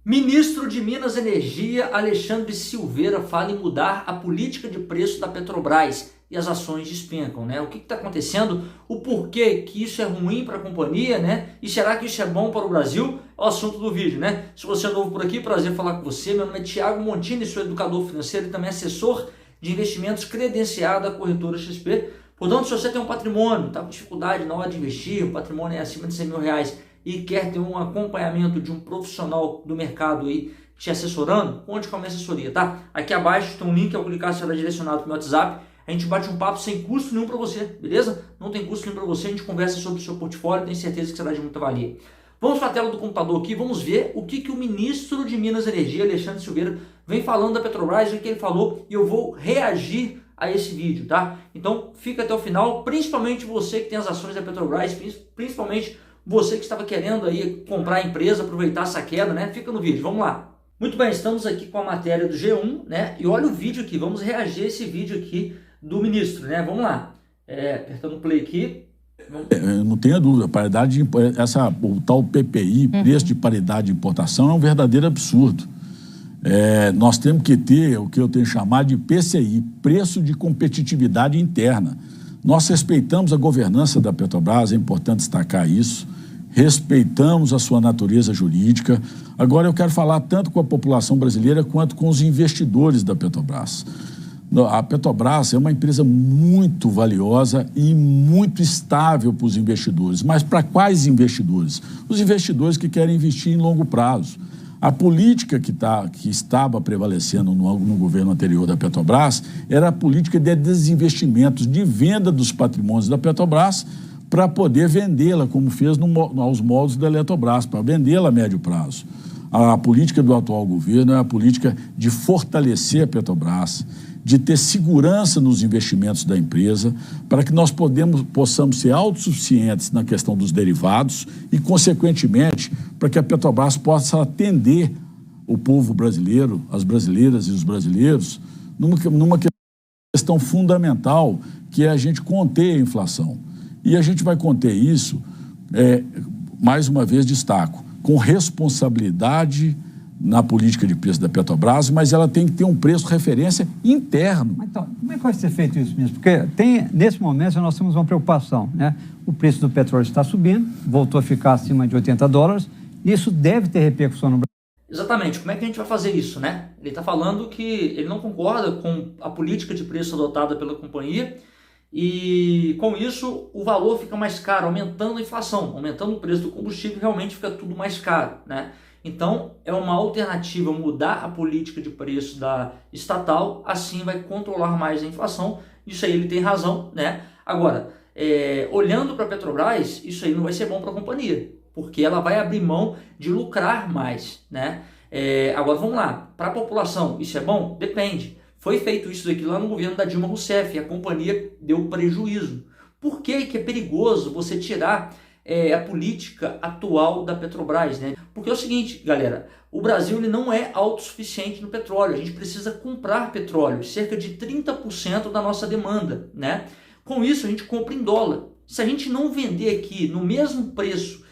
Ministro de Minas e Energia, Alexandre Silveira, fala em mudar a política de preço da Petrobras e as ações despencam, né? O que está acontecendo? O porquê que isso é ruim para a companhia, né? E será que isso é bom para o Brasil? É o assunto do vídeo, né? Se você é novo por aqui, prazer falar com você. Meu nome é Thiago Montini, sou educador financeiro e também assessor de investimentos credenciado da corretora XP. Portanto, se você tem um patrimônio, está com dificuldade na hora de investir, o patrimônio é acima de R$100 mil e quer ter um acompanhamento de um profissional do mercado aí te assessorando, conte com a minha assessoria, tá? Aqui abaixo tem um link, ao clicar será direcionado para o meu WhatsApp. A gente bate um papo sem custo nenhum para você, beleza? Não tem custo nenhum para você, a gente conversa sobre o seu portfólio, tenho certeza que será de muita valia. Vamos para a tela do computador aqui, vamos ver o que o ministro de Minas e Energia, Alexandre Silveira, vem falando da Petrobras, o que ele falou, e eu vou reagir a esse vídeo, tá? Então fica até o final, principalmente você que tem as ações da Petrobras, principalmente você que estava querendo aí comprar a empresa, aproveitar essa queda, né? Fica no vídeo, vamos lá. Muito bem, estamos aqui com a matéria do G1, né? E olha o vídeo aqui, vamos reagir a esse vídeo aqui do ministro, né? Vamos lá. Apertando o play aqui. Não tenha dúvida, paridade o tal PPI, preço de paridade de importação, é um verdadeiro absurdo. Nós temos que ter o que eu tenho chamado de PCI, preço de competitividade interna. Nós respeitamos a governança da Petrobras, é importante destacar isso, respeitamos a sua natureza jurídica. Agora eu quero falar tanto com a população brasileira quanto com os investidores da Petrobras. A Petrobras é uma empresa muito valiosa e muito estável para os investidores. Mas para quais investidores? Os investidores que querem investir em longo prazo. A política que estava prevalecendo no governo anterior da Petrobras era a política de desinvestimentos, de venda dos patrimônios da Petrobras para poder vendê-la, como fez aos moldes da Eletrobras, para vendê-la a médio prazo. A política do atual governo é a política de fortalecer a Petrobras, de ter segurança nos investimentos da empresa, para que nós possamos ser autossuficientes na questão dos derivados e, consequentemente, para que a Petrobras possa atender o povo brasileiro, as brasileiras e os brasileiros, numa questão fundamental, que é a gente conter a inflação. E a gente vai conter isso, mais uma vez destaco, com responsabilidade na política de preço da Petrobras, mas ela tem que ter um preço referência interno. Então, como é que vai ser feito isso mesmo? Porque nesse momento nós temos uma preocupação, né? O preço do petróleo está subindo, voltou a ficar acima de $80, e isso deve ter repercussão no Brasil. Exatamente, como é que a gente vai fazer isso, né? Ele está falando que ele não concorda com a política de preço adotada pela companhia e com isso o valor fica mais caro, aumentando a inflação, aumentando o preço do combustível, realmente fica tudo mais caro, né? Então, é uma alternativa mudar a política de preço da estatal, assim vai controlar mais a inflação. Isso aí ele tem razão, né? Agora, olhando para a Petrobras, isso aí não vai ser bom para a companhia, porque ela vai abrir mão de lucrar mais, né? Agora, vamos lá, para a população, isso é bom? Depende. Foi feito isso daqui lá no governo da Dilma Rousseff, e a companhia deu prejuízo. Por que é perigoso você tirar a política atual da Petrobras, né? Porque é o seguinte, galera, o Brasil ele não é autossuficiente no petróleo, a gente precisa comprar petróleo, cerca de 30% da nossa demanda, né? Com isso a gente compra em dólar. Se a gente não vender aqui no mesmo preço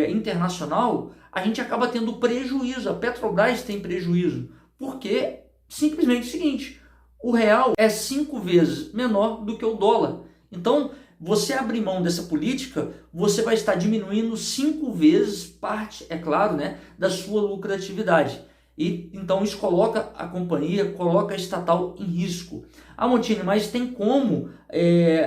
internacional, a gente acaba tendo prejuízo, a Petrobras tem prejuízo, porque simplesmente é o seguinte, o real é 5 vezes menor do que o dólar. Então, você abrir mão dessa política, você vai estar diminuindo 5 vezes parte, é claro, né, da sua lucratividade. E então isso coloca a companhia, coloca a estatal em risco. Montini, mas tem como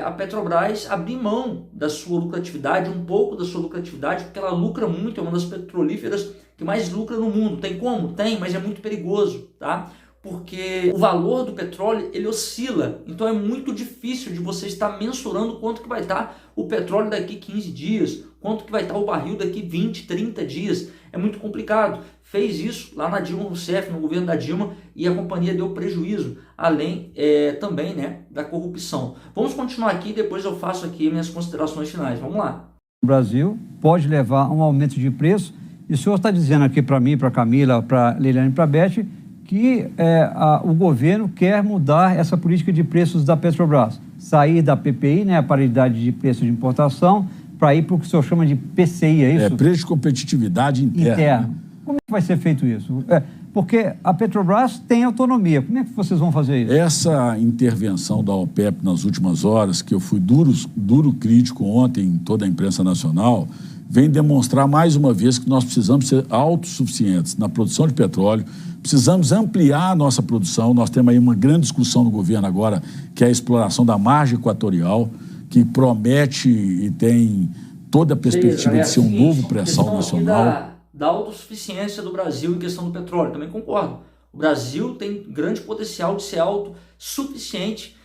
a Petrobras abrir mão da sua lucratividade, um pouco da sua lucratividade, porque ela lucra muito, é uma das petrolíferas que mais lucra no mundo. Tem como? Tem, mas é muito perigoso, tá? Porque o valor do petróleo ele oscila, então é muito difícil de você estar mensurando quanto que vai estar o petróleo daqui 15 dias, quanto que vai estar o barril daqui 20, 30 dias, é muito complicado. Fez isso lá na Dilma Rousseff, no governo da Dilma, e a companhia deu prejuízo, além também, né, da corrupção. Vamos continuar aqui, depois eu faço aqui minhas considerações finais, vamos lá. O Brasil pode levar a um aumento de preço, e o senhor está dizendo aqui para mim, para a Camila, para a Liliane e para a Beth, que o governo quer mudar essa política de preços da Petrobras, sair da PPI, né, a paridade de preço de importação, para ir para o que o senhor chama de PCI, é isso? Preço de competitividade interna. Como é que vai ser feito isso? Porque a Petrobras tem autonomia. Como é que vocês vão fazer isso? Essa intervenção da OPEP nas últimas horas, que eu fui duro crítico ontem em toda a imprensa nacional, vem demonstrar mais uma vez que nós precisamos ser autossuficientes na produção de petróleo, precisamos ampliar a nossa produção. Nós temos aí uma grande discussão no governo agora, que é a exploração da margem equatorial, que promete e tem toda a perspectiva de ser um novo pré-sal nacional. Da autossuficiência do Brasil em questão do petróleo, também concordo. O Brasil tem grande potencial de ser autossuficiente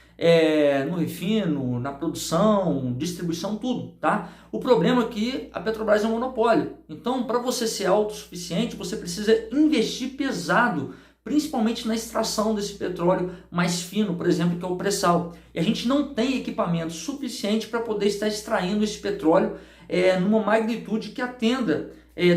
no refino, na produção, distribuição, tudo, tá? O problema é que a Petrobras é um monopólio. Então, para você ser autossuficiente, você precisa investir pesado, principalmente na extração desse petróleo mais fino, por exemplo, que é o pré-sal. E a gente não tem equipamento suficiente para poder estar extraindo esse petróleo numa magnitude que atenda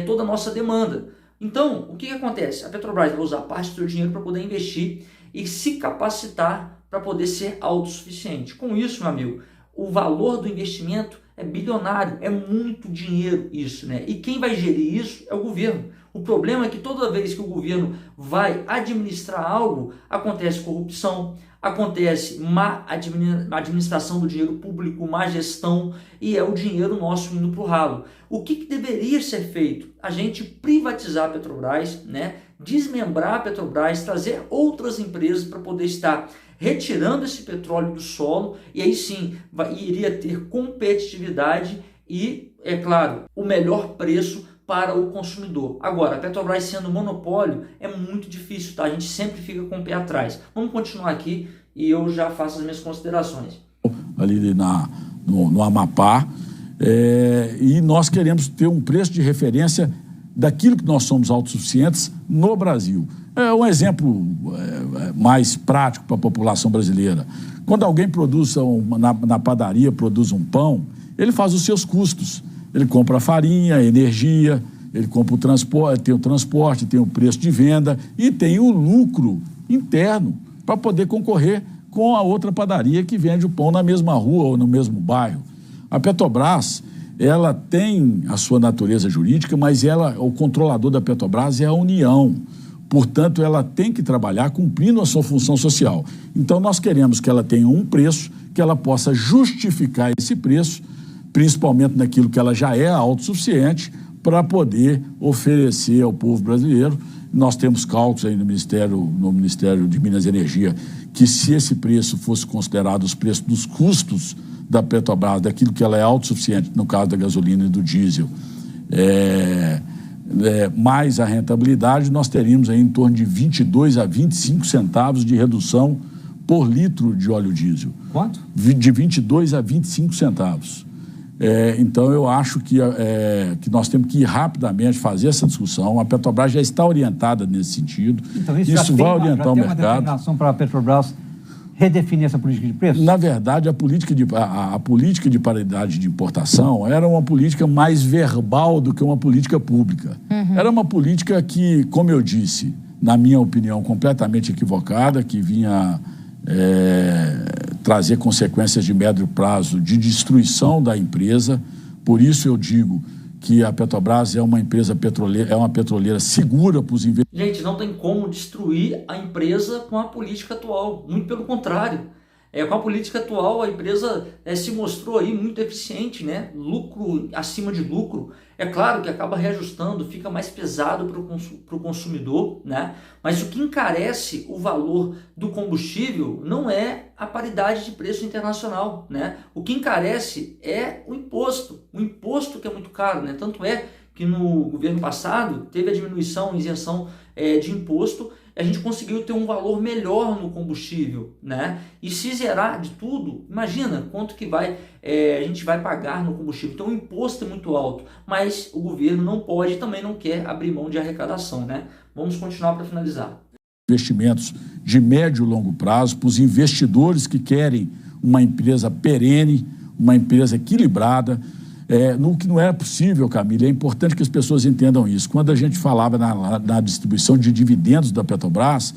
toda a nossa demanda. Então, o que acontece? A Petrobras vai usar parte do seu dinheiro para poder investir e se capacitar para poder ser autossuficiente. Com isso, meu amigo, o valor do investimento é bilionário, é muito dinheiro isso, né? E quem vai gerir isso é o governo. O problema é que toda vez que o governo vai administrar algo, acontece corrupção, acontece má administração do dinheiro público, má gestão, e é o dinheiro nosso indo para o ralo. O que deveria ser feito? A gente privatizar a Petrobras, né? Desmembrar a Petrobras, trazer outras empresas para poder estar retirando esse petróleo do solo, e aí sim iria ter competitividade e, é claro, o melhor preço para o consumidor. Agora, a Petrobras sendo monopólio é muito difícil, tá? A gente sempre fica com o pé atrás. Vamos continuar aqui e eu já faço as minhas considerações. Ali no Amapá, e nós queremos ter um preço de referência daquilo que nós somos autossuficientes no Brasil. É um exemplo mais prático para a população brasileira. Quando alguém produz na padaria, produz um pão, ele faz os seus custos. Ele compra a farinha, energia, ele compra o transporte, tem o preço de venda e tem o lucro interno para poder concorrer com a outra padaria que vende o pão na mesma rua ou no mesmo bairro. A Petrobras, ela tem a sua natureza jurídica, mas o controlador da Petrobras é a União. Portanto, ela tem que trabalhar cumprindo a sua função social. Então, nós queremos que ela tenha um preço, que ela possa justificar esse preço, principalmente naquilo que ela já é autossuficiente, para poder oferecer ao povo brasileiro. Nós temos cálculos aí no Ministério de Minas e Energia, que se esse preço fosse considerado os preços dos custos da Petrobras, daquilo que ela é autossuficiente, no caso da gasolina e do diesel, mais a rentabilidade, nós teríamos aí em torno de 22 a 25 centavos de redução por litro de óleo diesel. Quanto? De 22 a 25 centavos. Então, eu acho que nós temos que ir rapidamente fazer essa discussão. A Petrobras já está orientada nesse sentido. Então, isso vai orientar o mercado. Tem uma determinação para a Petrobras redefinir essa política de preços? Na verdade, a política de paridade de importação era uma política mais verbal do que uma política pública. Era uma política que, como eu disse, na minha opinião, completamente equivocada, que vinha trazer consequências de médio prazo de destruição da empresa. Por isso eu digo que a Petrobras é uma empresa petroleira, é uma petroleira segura para os investidores. Gente, não tem como destruir a empresa com a política atual, muito pelo contrário. Com a política atual, a empresa se mostrou aí muito eficiente, né? Lucro acima de lucro. É claro que acaba reajustando, fica mais pesado para o consumidor, né? Mas o que encarece o valor do combustível não é a paridade de preço internacional, né? O que encarece é o imposto que é muito caro, né? Tanto é que no governo passado teve a diminuição, isenção de imposto, a gente conseguiu ter um valor melhor no combustível, né? E se zerar de tudo, imagina quanto que a gente vai pagar no combustível. Então o imposto é muito alto, mas o governo não pode e também não quer abrir mão de arrecadação, né? Vamos continuar para finalizar. Investimentos de médio e longo prazo para os investidores que querem uma empresa perene, uma empresa equilibrada. No que não é possível, Camila, é importante que as pessoas entendam isso. Quando a gente falava na distribuição de dividendos da Petrobras,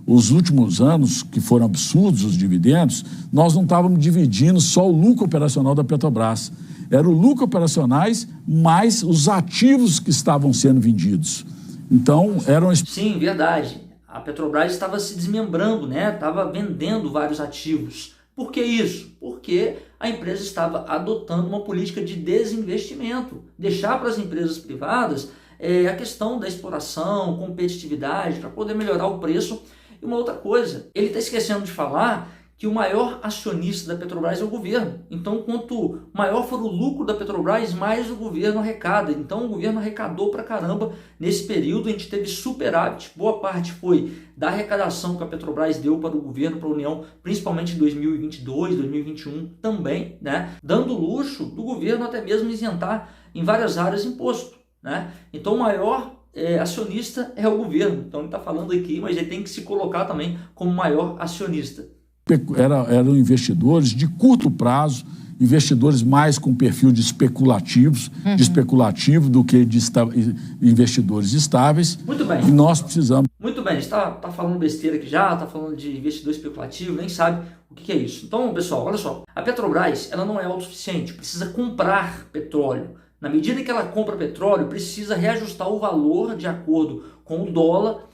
os últimos anos, que foram absurdos os dividendos, nós não estávamos dividindo só o lucro operacional da Petrobras. Era o lucro operacionais mais os ativos que estavam sendo vendidos. Então, eram... Sim, verdade. A Petrobras estava se desmembrando, né? Estava vendendo vários ativos. Por que isso? Porque a empresa estava adotando uma política de desinvestimento, deixar para as empresas privadas a questão da exploração, competitividade, para poder melhorar o preço. E uma outra coisa, ele está esquecendo de falar que o maior acionista da Petrobras é o governo. Então, quanto maior for o lucro da Petrobras, mais o governo arrecada. Então, o governo arrecadou pra caramba nesse período. A gente teve superávit, boa parte foi da arrecadação que a Petrobras deu para o governo, para a União, principalmente em 2022, 2021 também, né? Dando luxo do governo até mesmo isentar em várias áreas imposto, né? Então, o maior acionista é o governo. Então, ele está falando aqui, mas ele tem que se colocar também como maior acionista. Eram investidores de curto prazo, investidores mais com perfil de especulativo do que de investidores estáveis. Muito bem. E nós precisamos... Muito bem, a gente está falando besteira aqui já, está falando de investidor especulativo, nem sabe o que é isso. Então, pessoal, olha só, a Petrobras ela não é autossuficiente, precisa comprar petróleo. Na medida que ela compra petróleo, precisa reajustar o valor de acordo com o dólar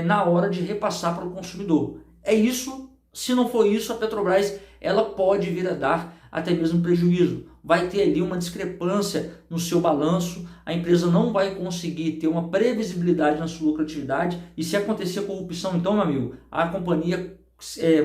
na hora de repassar para o consumidor. É isso. Se não for isso, a Petrobras ela pode vir a dar até mesmo prejuízo. Vai ter ali uma discrepância no seu balanço, a empresa não vai conseguir ter uma previsibilidade na sua lucratividade e se acontecer corrupção, então, meu amigo, a companhia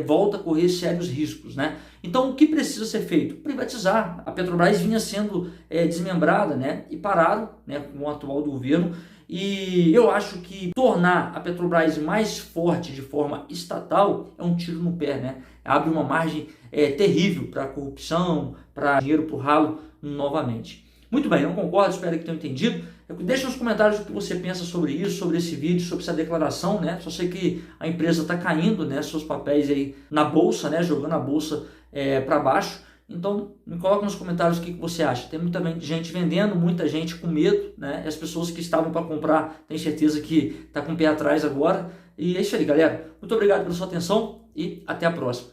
volta a correr sérios riscos, né? Então, o que precisa ser feito? Privatizar. A Petrobras vinha sendo desmembrada, né? E pararam, né, com o atual governo. E eu acho que tornar a Petrobras mais forte de forma estatal é um tiro no pé, né? Abre uma margem terrível para corrupção, para dinheiro por ralo novamente. Muito bem, não concordo, espero que tenham entendido. Deixa nos comentários o que você pensa sobre isso, sobre esse vídeo, sobre essa declaração, né? Só sei que a empresa está caindo, né? Seus papéis aí na bolsa, né? Jogando a bolsa para baixo. Então, me coloca nos comentários o que você acha. Tem muita gente vendendo, muita gente com medo, né? E as pessoas que estavam para comprar, tenho certeza que está com o pé atrás agora. E é isso aí, galera. Muito obrigado pela sua atenção e até a próxima.